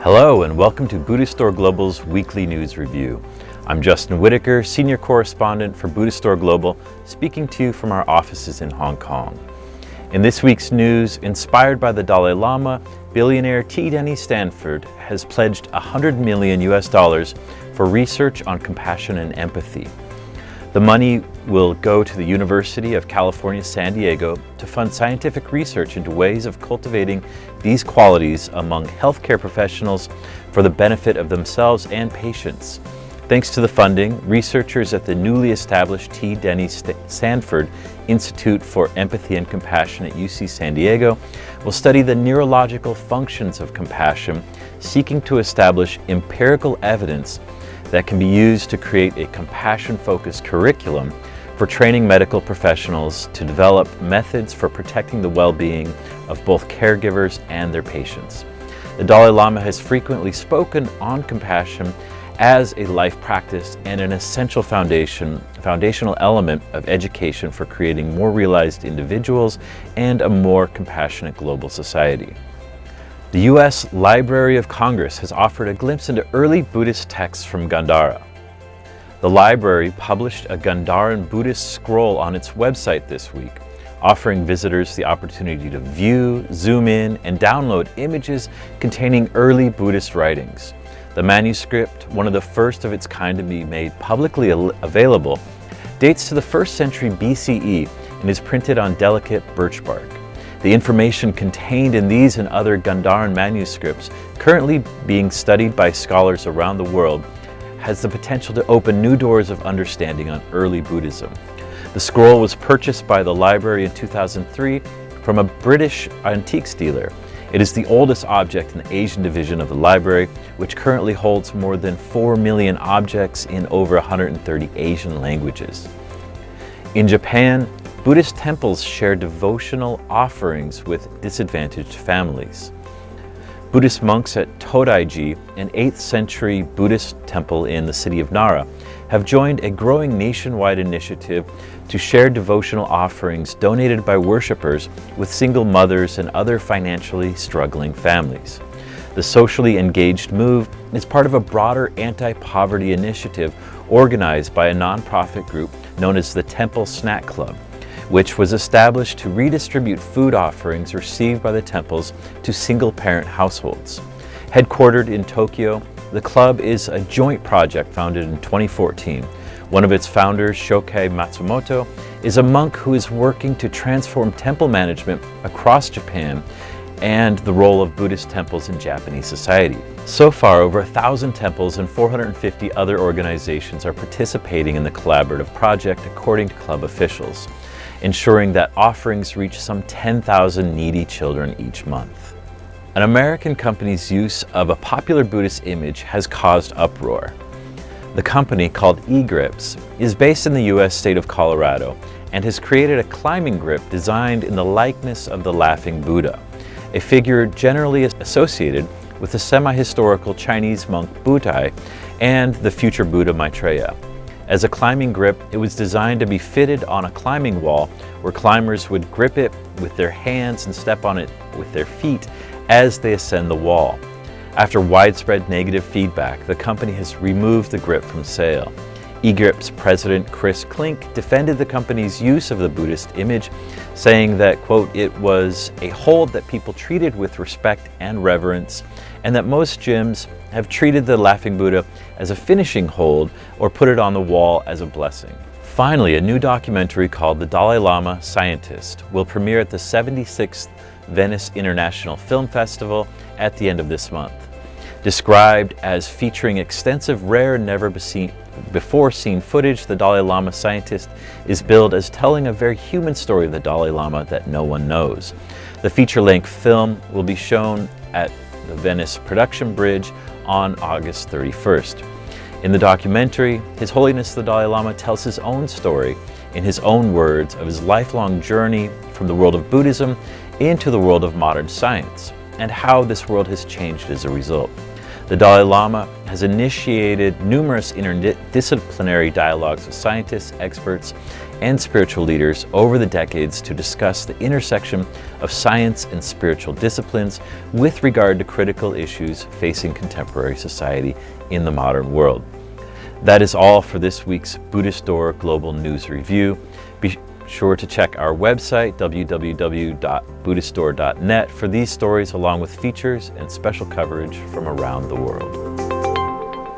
Hello and welcome to Buddhistdoor Global's weekly news review. I'm Justin Whitaker, Senior Correspondent for Buddhistdoor Global, speaking to you from our offices in Hong Kong. In this week's news, inspired by the Dalai Lama, billionaire T. Denny Stanford has pledged $100 million for research on compassion and empathy. The money will go to the University of California, San Diego to fund scientific research into ways of cultivating these qualities among healthcare professionals for the benefit of themselves and patients. Thanks to the funding, researchers at the newly established T. Denny Stanford Institute for Empathy and Compassion at UC San Diego will study the neurological functions of compassion, seeking to establish empirical evidence that can be used to create a compassion-focused curriculum for training medical professionals to develop methods for protecting the well-being of both caregivers and their patients. The Dalai Lama has frequently spoken on compassion as a life practice and an essential foundational element of education for creating more realized individuals and a more compassionate global society. The U.S. Library of Congress has offered a glimpse into early Buddhist texts from Gandhara. The library published a Gandharan Buddhist scroll on its website this week, offering visitors the opportunity to view, zoom in, and download images containing early Buddhist writings. The manuscript, one of the first of its kind to be made publicly available, dates to the 1st century BCE and is printed on delicate birch bark. The information contained in these and other Gandharan manuscripts, currently being studied by scholars around the world, has the potential to open new doors of understanding on early Buddhism. The scroll was purchased by the library in 2003 from a British antiques dealer. It is the oldest object in the Asian division of the library, which currently holds more than 4 million objects in over 130 Asian languages. In Japan, Buddhist temples share devotional offerings with disadvantaged families. Buddhist monks at Todaiji, an 8th century Buddhist temple in the city of Nara, have joined a growing nationwide initiative to share devotional offerings donated by worshippers with single mothers and other financially struggling families. The socially engaged move is part of a broader anti-poverty initiative organized by a nonprofit group known as the Temple Snack Club, which was established to redistribute food offerings received by the temples to single-parent households. Headquartered in Tokyo, the club is a joint project founded in 2014. One of its founders, Shokei Matsumoto, is a monk who is working to transform temple management across Japan and the role of Buddhist temples in Japanese society. So far, over 1,000 temples and 450 other organizations are participating in the collaborative project, according to club officials, ensuring that offerings reach some 10,000 needy children each month. An American company's use of a popular Buddhist image has caused uproar. The company, called eGrips, is based in the U.S. state of Colorado and has created a climbing grip designed in the likeness of the Laughing Buddha, a figure generally associated with the semi-historical Chinese monk Budai and the future Buddha Maitreya. As a climbing grip, it was designed to be fitted on a climbing wall where climbers would grip it with their hands and step on it with their feet as they ascend the wall. After widespread negative feedback, the company has removed the grip from sale. eGrip's president Chris Klink defended the company's use of the Buddhist image, saying that, quote, it was a hold that people treated with respect and reverence, and that most gyms have treated the Laughing Buddha as a finishing hold or put it on the wall as a blessing. Finally, a new documentary called The Dalai Lama Scientist will premiere at the 76th Venice International Film Festival at the end of this month. Described as featuring extensive, rare, never-before-seen footage, The Dalai Lama Scientist is billed as telling a very human story of the Dalai Lama that no one knows. The feature-length film will be shown at the Venice Production Bridge on August 31st. In the documentary, His Holiness the Dalai Lama tells his own story in his own words of his lifelong journey from the world of Buddhism into the world of modern science, and how this world has changed as a result. The Dalai Lama has initiated numerous interdisciplinary dialogues with scientists, experts, and spiritual leaders over the decades to discuss the intersection of science and spiritual disciplines with regard to critical issues facing contemporary society in the modern world. That is all for this week's Buddhistdoor Global News Review. Be sure to check our website, www.buddhistdoor.net, for these stories along with features and special coverage from around the world.